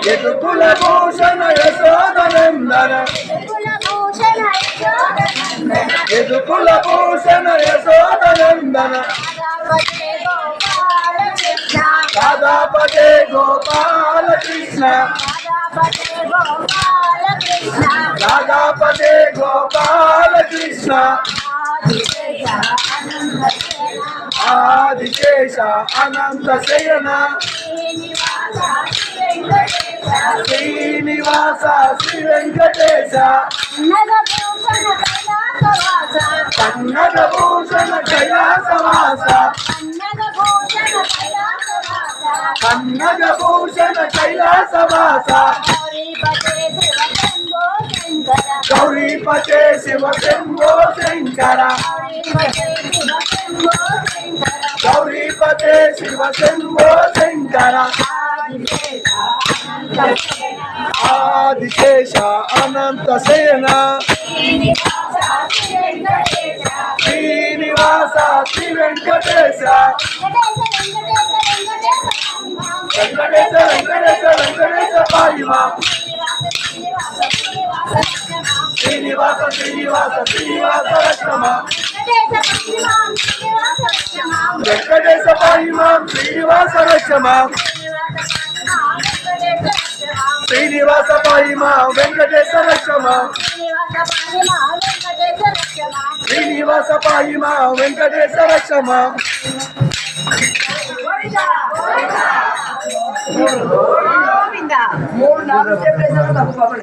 యదుకుల భూషణ యశోదనందన యదుకుల భూషణ యశోదనందన రాధాపదే గోపాల కృష్ణ రాధాపదే గోపాల కృష్ణ ఆదిశేష అనంత శయన శ్రీనివాస శ్రీ వెంకటేశ కన్నడ భూషణ కైలాసవాస కన్నడ భూషణ కైలాసవాస గౌరీపతే శివ శంభో శంకర గౌరీపతే శివ శంభో శంకర ఆదిశేష అనంత సేన శ్రీనివాస శ్రీ వెంకటేశ వెంకటేశ వెంకటేశ వెంకటేశ పాయిమా శ్రీనివాస శ్రీనివాస శ్రీనివాస రక్షమా వెంకటేశ పాయిమా శ్రీనివాస రక్షమా శ్రీనివాస పాయిమా వెంకటేశ రక్షమా శ్రీనివాస పాయిమా వెంకటేశ రక్షమా మూడు నాలుగు చెప్పేసారు తప్పు